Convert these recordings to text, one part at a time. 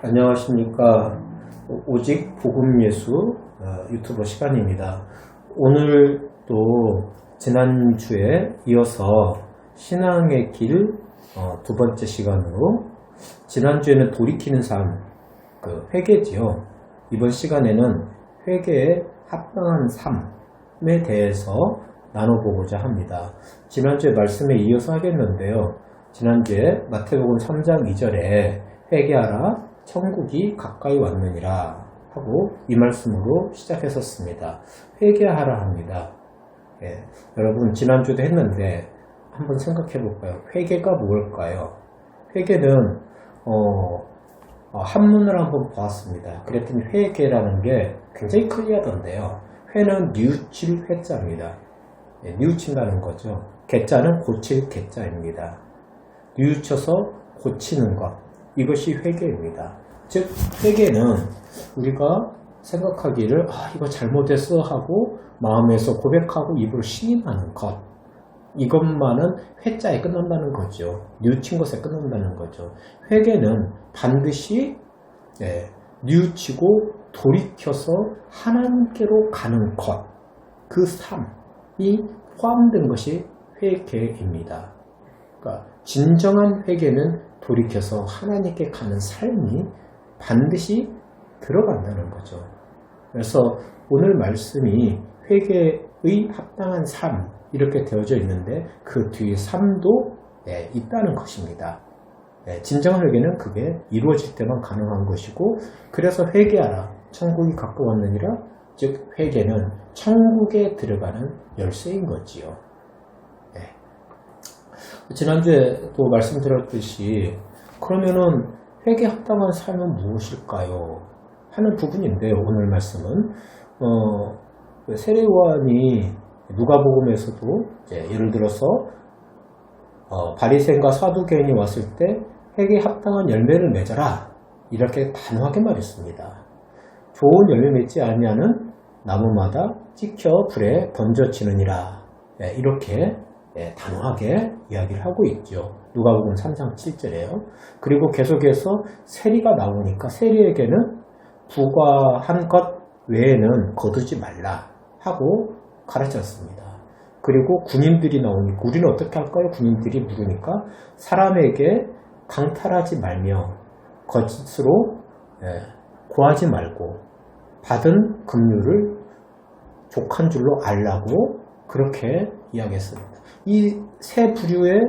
안녕하십니까. 오직 복음예수 유튜버 시간입니다. 오늘도 지난주에 이어서 신앙의 길 두 번째 시간으로 지난주에는 돌이키는 삶, 회개지요. 이번 시간에는 회개에 합당한 삶에 대해서 나눠보고자 합니다. 지난주에 말씀에 이어서 하겠는데요. 지난주에 마태복음 3장 2절에 회개하라 천국이 가까이 왔느니라 하고 이 말씀으로 시작했었습니다. 회개하라 합니다. 여러분 지난주도 했는데 한번 생각해 볼까요? 회개가 뭘까요? 회개는 한문을 한번 보았습니다. 그랬더니 회개라는 게 굉장히 클리어하던데요. 회는 뉘우칠 회자입니다. 뉘우친다는 거죠. 개자는 고칠 개자입니다. 뉘우쳐서 고치는 것, 이것이 회개입니다. 즉 회개는 우리가 생각하기를 이거 잘못했어 하고 마음에서 고백하고 입으로 시인하는 것, 이것만은 회자에 끝난다는 거죠. 뉘우친 것에 끝난다는 거죠. 회개는 반드시 뉘우치고 돌이켜서 하나님께로 가는 것, 그 삶이 포함된 것이 회개입니다. 그러니까 진정한 회개는 돌이켜서 하나님께 가는 삶이 반드시 들어간다는 거죠. 그래서 오늘 말씀이 회개의 합당한 삶 이렇게 되어져 있는데 그 뒤에 삶도 있다는 것입니다. 진정한 회개는 그게 이루어질 때만 가능한 것이고, 그래서 회개하라 천국이 가까웠느니라, 즉 회개는 천국에 들어가는 열쇠인 거지요. 지난주에 또 말씀드렸듯이 그러면은 회개에 합당한 삶은 무엇일까요? 하는 부분인데요. 오늘 말씀은 세례요한이 누가복음에서도 예를 들어서 바리새인과 사두개인이 왔을 때 회개에 합당한 열매를 맺어라 이렇게 단호하게 말했습니다. 좋은 열매 맺지 아니하는 나무마다 찍혀 불에 던져지느니라, 이렇게 단호하게 이야기를 하고 있죠. 누가복음 3장 7절에요. 그리고 계속해서 세리가 나오니까 세리에게는 부과한 것 외에는 거두지 말라 하고 가르쳤습니다. 그리고 군인들이 나오니까 우리는 어떻게 할까요? 군인들이 물으니까 사람에게 강탈하지 말며 거짓으로 고하지 말고 받은 급료를 족한 줄로 알라고 그렇게 이야기했습니다. 이 세 부류의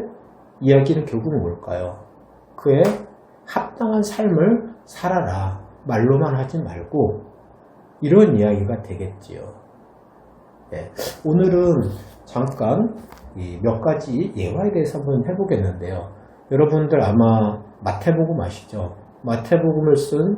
이야기는 결국은 뭘까요? 그의 합당한 삶을 살아라, 말로만 하지 말고, 이런 이야기가 되겠지요. 오늘은 잠깐 몇 가지 예화에 대해서 한번 해보겠는데요. 여러분들 아마 마태복음 아시죠? 마태복음을 쓴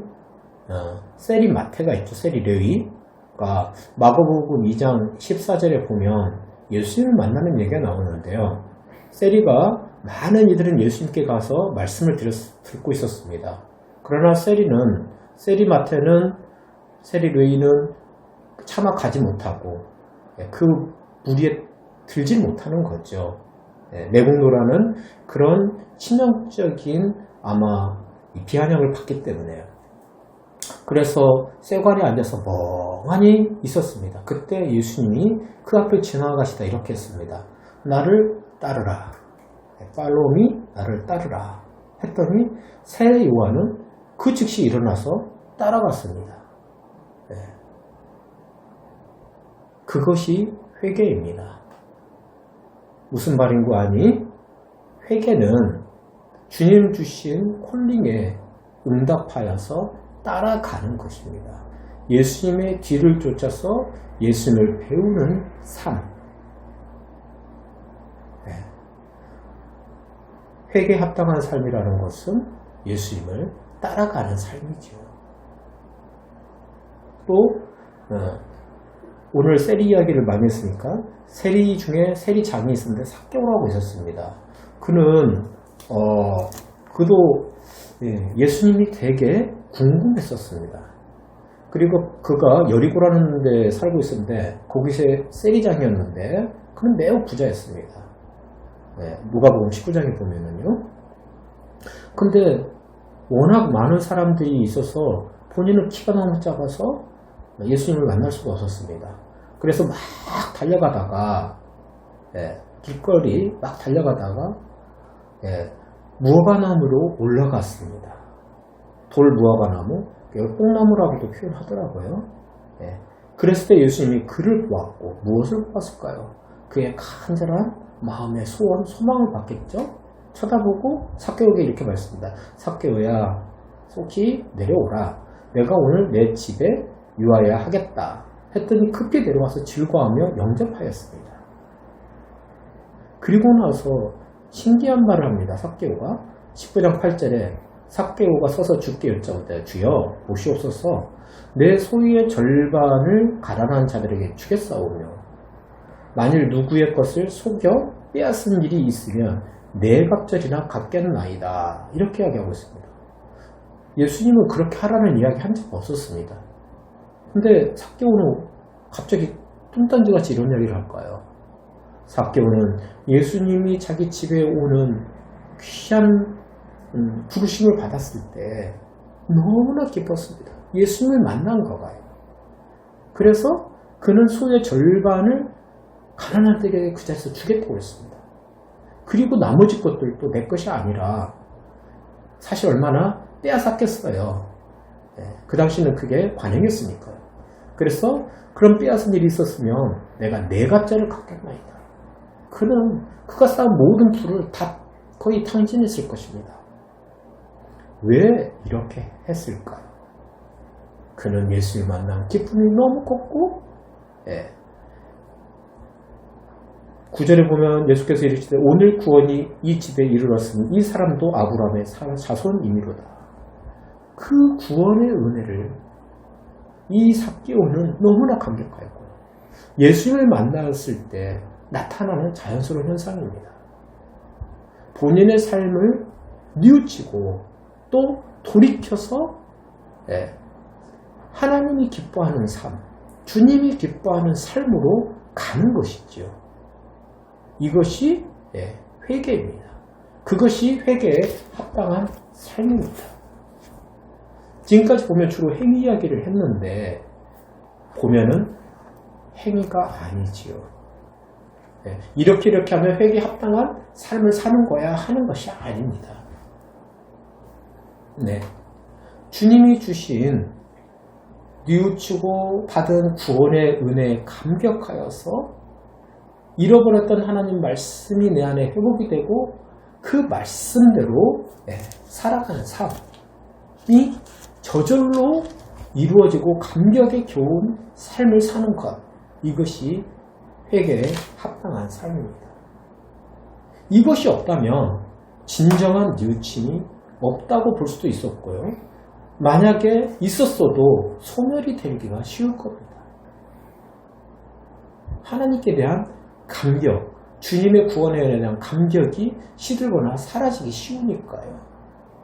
세리 마태가 있죠. 세리 레위가 마가복음 2장 14절에 보면 예수님을 만나는 얘기가 나오는데요. 세리가 많은 이들은 예수님께 가서 말씀을 듣고 있었습니다. 그러나 세리 마태는, 세리 레위는 차마 가지 못하고 그 무리에 들지 못하는 거죠. 매국노라는 그런 치명적인 아마 비아냥을 받기 때문에요. 그래서 세관에 앉아서 멍하니 있었습니다. 그때 예수님이 그 앞을 지나가시다 이렇게 했습니다. 나를 따르라. 팔로우 미, 나를 따르라 했더니 세례 요한은 그 즉시 일어나서 따라갔습니다. 그것이 회개입니다. 무슨 말인고 하니, 회개는 주님 주신 콜링에 응답하여서 따라가는 것입니다. 예수님의 뒤를 쫓아서 예수님을 배우는 삶. 회개에 합당한 삶이라는 것은 예수님을 따라가는 삶이죠. 또 오늘 세리 이야기를 많이 했으니까 세리 중에 세리장이 있었는데 삭개오라고 있었습니다. 그는 그도 예수님이 되게 궁금했었습니다. 그리고 그가 여리고라는 데 살고 있었는데 거기서 세리장이었는데 그는 매우 부자였습니다. 누가복음 19장에 보면은요. 근데 워낙 많은 사람들이 있어서 본인은 키가 너무 작아서 예수님을 만날 수가 없었습니다. 그래서 막 달려가다가 길거리 막 달려가다가 무화과나무로 올라갔습니다. 돌 무화과나무, 뽕나무라고도 표현하더라고요. 그랬을 때 예수님이 그를 보았고 무엇을 보았을까요? 그의 간절한 마음의 소원, 소망을 봤겠죠? 쳐다보고 삭개오에게 이렇게 말했습니다. 삭개오야, 속히 내려오라. 내가 오늘 내 집에 유하여야 하겠다. 했더니 급히 내려와서 즐거워하며 영접하였습니다. 그리고 나서 신기한 말을 합니다. 삭개오가 19장 8절에 삭개오가 서서 주께 여짜오되 주여 보시옵소서 내 소유의 절반을 가난한 자들에게 주겠사오며 만일 누구의 것을 속여 빼앗은 일이 있으면 네 갑절이나 갚겠나이다. 이렇게 이야기하고 있습니다. 예수님은 그렇게 하라는 이야기 한 적 없었습니다. 근데 삭개오는 갑자기 뚱딴지같이 이런 이야기를 할까요? 삭개오는 예수님이 자기 집에 오는 귀한 부르심을 받았을 때 너무나 기뻤습니다. 예수님을 만난 거가요. 그래서 그는 소유의 절반을 가난한 자에게 그 자리에서 주겠다고 했습니다. 그리고 나머지 것들도 내 것이 아니라 사실 얼마나 빼앗았겠어요. 그 당시는 그게 관행이었으니까요. 그래서 그런 빼앗은 일이 있었으면 내가 네 갑절을 갚겠나이다. 그는 그가 쌓은 모든 부를 다 거의 탕진했을 것입니다. 왜 이렇게 했을까요? 그는 예수를 만난 기쁨이 너무 컸고 9절에 보면 예수께서 이르시되 오늘 구원이 이 집에 이르렀으니 이 사람도 아브라함의 자손이미로다. 그 구원의 은혜를 이 삭개오는 너무나 감격하였고 예수님을 만났을 때 나타나는 자연스러운 현상입니다. 본인의 삶을 뉘우치고 또 돌이켜서 하나님이 기뻐하는 삶, 주님이 기뻐하는 삶으로 가는 것이지요. 이것이 회개입니다. 그것이 회개에 합당한 삶입니다. 지금까지 보면 주로 행위 이야기를 했는데 보면은 행위가 아니지요. 이렇게 하면 회개에 합당한 삶을 사는 거야 하는 것이 아닙니다. 주님이 주신 뉘우치고 받은 구원의 은혜에 감격하여서 잃어버렸던 하나님 말씀이 내 안에 회복이 되고 그 말씀대로 살아가는 삶이 저절로 이루어지고 감격에 겨운 삶을 사는 것, 이것이 회개에 합당한 삶입니다. 이것이 없다면 진정한 뉘우침이 없다고 볼 수도 있었고요. 만약에 있었어도 소멸이 되기가 쉬울 겁니다. 하나님께 대한 감격, 주님의 구원에 대한 감격이 시들거나 사라지기 쉬우니까요.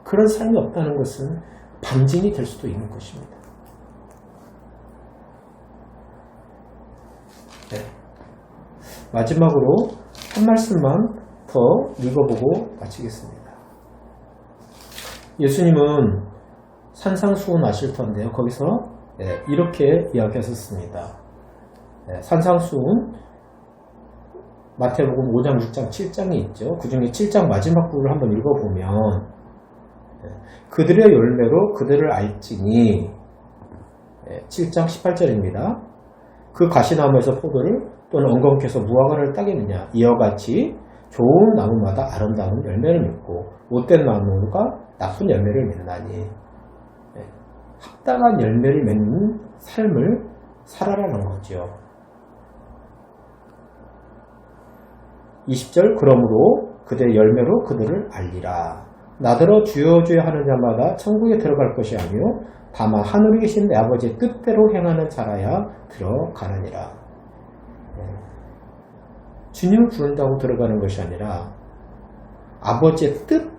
그런 삶이 없다는 것은 방진이 될 수도 있는 것입니다. 마지막으로 한 말씀만 더 읽어보고 마치겠습니다. 예수님은 산상수훈 아실 텐데요. 거기서 이렇게 이야기하셨습니다. 산상수훈 마태복음 5장, 6장, 7장이 있죠. 그 중에 7장 마지막 부분을 한번 읽어보면 그들의 열매로 그들을 알지니 7장 18절입니다. 그 가시나무에서 포도를 또는 엉겅퀴에서 무화과를 따겠느냐. 이와 같이 좋은 나무마다 아름다운 열매를 맺고 못된 나무가 나쁜 열매를 맺나니 합당한 열매를 맺는 삶을 살아라는 거죠. 20절 그러므로 그들의 열매로 그들을 알리라. 나더러 주여 주여 하는 자마다 천국에 들어갈 것이 아니요 다만 하늘에 계신 내 아버지의 뜻대로 행하는 자라야 들어가느니라. 주님을 부른다고 들어가는 것이 아니라 아버지의 뜻,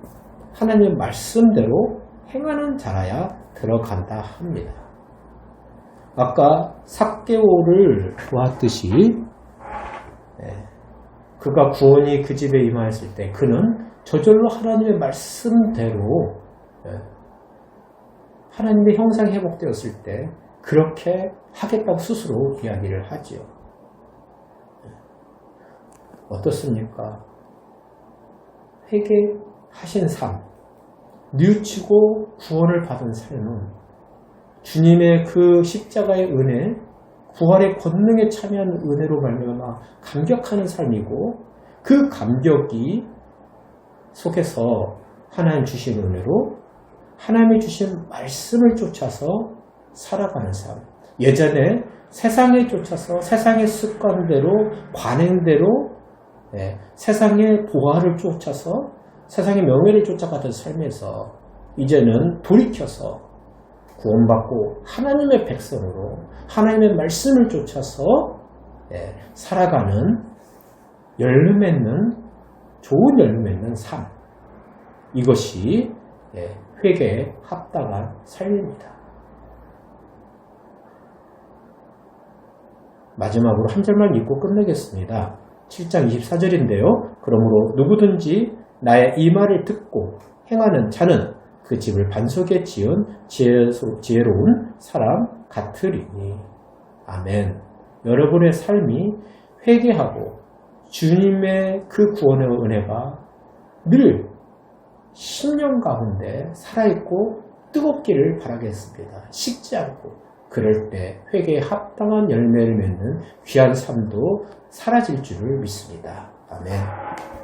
하나님의 말씀대로 행하는 자라야 들어간다 합니다. 아까 삭개오를 보았듯이 그가 구원이 그 집에 임하였을 때 그는 저절로 하나님의 말씀대로 하나님의 형상이 회복되었을 때 그렇게 하겠다고 스스로 이야기를 하지요. 어떻습니까? 회개하신 삶, 뉘우치고 구원을 받은 삶은 주님의 그 십자가의 은혜, 부활의 권능에 참여한 은혜로 말미암아 감격하는 삶이고, 그 감격이 속에서 하나님 주신 은혜로 하나님이 주신 말씀을 쫓아서 살아가는 삶. 예전에 세상에 쫓아서 세상의 습관대로 관행대로 세상의 보화를 쫓아서 세상의 명예를 쫓아가던 삶에서 이제는 돌이켜서 구원받고 하나님의 백성으로 하나님의 말씀을 쫓아서 살아가는 열매 맺는, 좋은 열매 맺는 삶. 이것이 회개에 합당한 삶입니다. 마지막으로 한 절만 읽고 끝내겠습니다. 7장 24절인데요. 그러므로 누구든지 나의 이 말을 듣고 행하는 자는 그 집을 반석에 지은 지혜로운 사람 같으리니. 아멘. 여러분의 삶이 회개하고 주님의 그 구원의 은혜가 늘 신령 가운데 살아있고 뜨겁기를 바라겠습니다. 식지 않고. 그럴 때 회개에 합당한 열매를 맺는 귀한 삶도 사라질 줄을 믿습니다. 아멘.